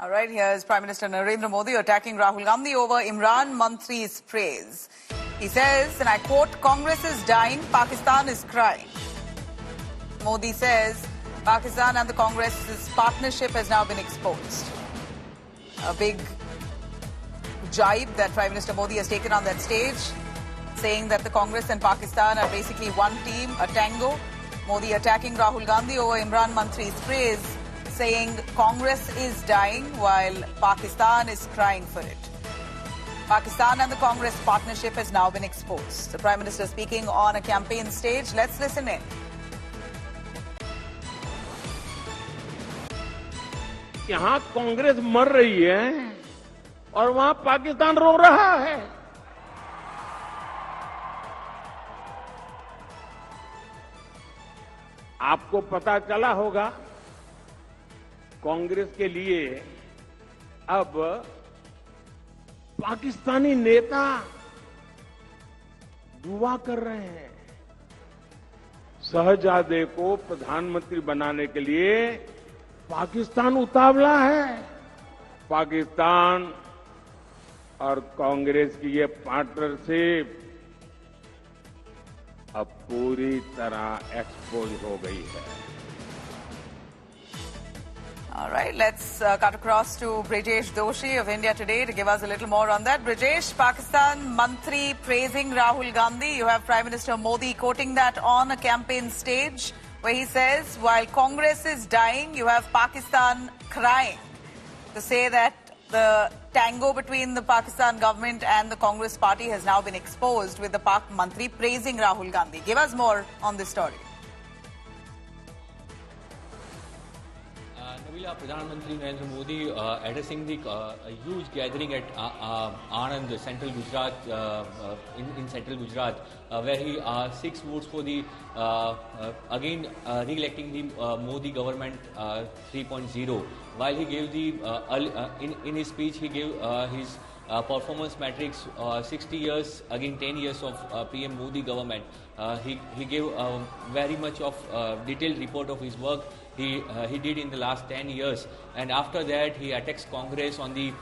All right, here's Prime Minister Narendra Modi attacking Rahul Gandhi over Imran Mantri's praise. He says, and I quote, "Congress is dying, Pakistan is crying." Modi says, Pakistan and the Congress's partnership has now been exposed. A big jibe that Prime Minister Modi has taken on that stage, saying that the Congress and Pakistan are basically one team, a tango. Modi attacking Rahul Gandhi over Imran Mantri's praise, saying Congress is dying while Pakistan is crying for it. Pakistan and the Congress partnership has now been exposed. The Prime Minister speaking on a campaign stage. Let's listen in. यहाँ कांग्रेस मर रही है और वहां पाकिस्तान रो रहा है। आपको पता चला होगा कांग्रेस के लिए अब पाकिस्तानी नेता दुआ कर रहे हैं। शहजादे को प्रधानमंत्री बनाने के लिए पाकिस्तान उतावला है। पाकिस्तान और कांग्रेस की ये पार्टनरशिप अब पूरी तरह एक्सपोज हो गई है। All right, let's cut across to Brijesh Doshi of India Today to give us a little more on that. Brijesh, Pakistan Mantri praising Rahul Gandhi. You have Prime Minister Modi quoting that on a campaign stage where he says, while Congress is dying, you have Pakistan crying, to say that the tango between the Pakistan government and the Congress party has now been exposed, with the Pak Mantri praising Rahul Gandhi. Give us more on this story. Pradhan Mantri Narendra Modi addressing the huge gathering at Anand, central Gujarat, in central Gujarat, where he seeks votes for the again re-electing the Modi government 3.0. While he gave the in his speech, he gave his performance metrics, 60 years again 10 years of PM Modi government. He gave very much of detailed report of his work he did in the last 10 years, and after that he attacks Congress on the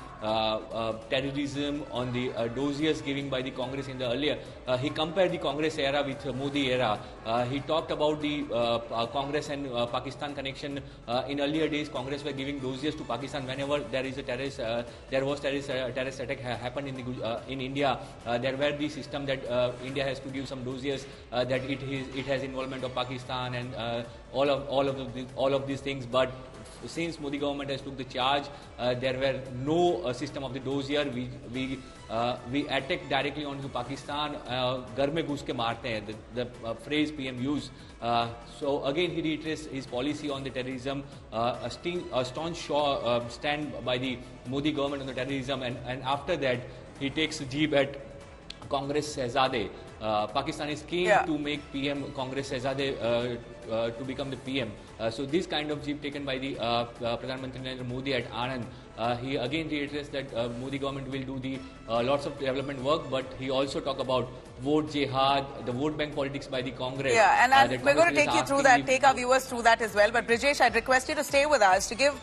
terrorism, on the dossiers given by the Congress in the earlier. He compared the Congress era with Modi era. He talked about the Congress and Pakistan connection. In earlier days, Congress were giving dossiers to Pakistan whenever there is a terrorist, terrorist attack happened in India. There were the system that India has to give some dossiers that it has involvement of Pakistan and all of these things, but since Modi government has took the charge, there were no system of the dossier. We attack directly onto Pakistan. Ghar mein ghus ke marte hain, the phrase PM used. So again he reiterates his policy on the terrorism, a staunch stand by the Modi government on the terrorism, and after that he takes a jib at Congress Shehzade. Pakistan is keen to make PM Congress Shehzade to become the PM. So this kind of jib taken by the Pradhan Mantri Narendra Modi at Anand. He again reiterates that Modi government will do the lots of development work, but he also talk about vote jihad, the vote bank politics by the Congress. Yeah, and we're going to take you through that, take our viewers through that as well. But Brijesh, I'd request you to stay with us to give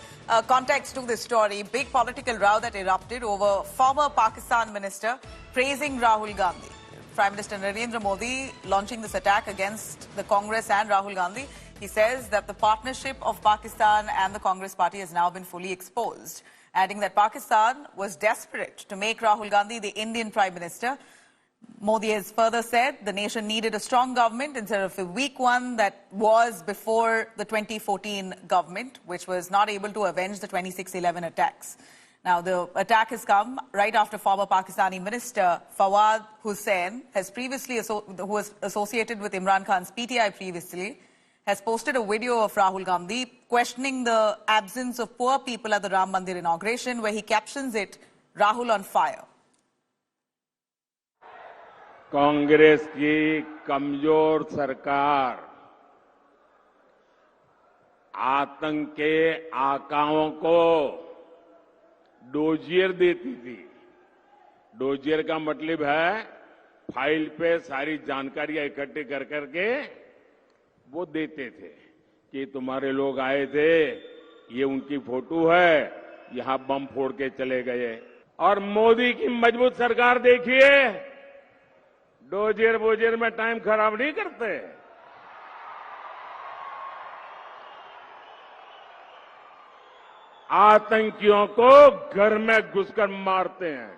context to this story. Big political row that erupted over former Pakistan minister praising Rahul Gandhi. Prime Minister Narendra Modi launching this attack against the Congress and Rahul Gandhi. He says that the partnership of Pakistan and the Congress party has now been fully exposed, adding that Pakistan was desperate to make Rahul Gandhi the Indian Prime Minister. Modi has further said the nation needed a strong government instead of a weak one that was before the 2014 government, which was not able to avenge the 26/11 attacks. Now, the attack has come right after former Pakistani minister Fawad Hussain, who was associated with Imran Khan's PTI previously, has posted a video of Rahul Gandhi questioning the absence of poor people at the Ram Mandir inauguration, where he captions it, "Rahul on fire." Congress की कमजोर सरकार आतंक के आकाओं को dossier देती थी। Dossier का मतलब है फाइल पे सारी जानकारियां इकट्ठी कर करके वो देते थे कि तुम्हारे लोग आए थे, ये उनकी फोटो है, यहां बम फोड़ के चले गए। और मोदी की मजबूत सरकार देखिए, डोजियर बोजियर में टाइम खराब नहीं करते, आतंकियों को घर में घुसकर मारते हैं।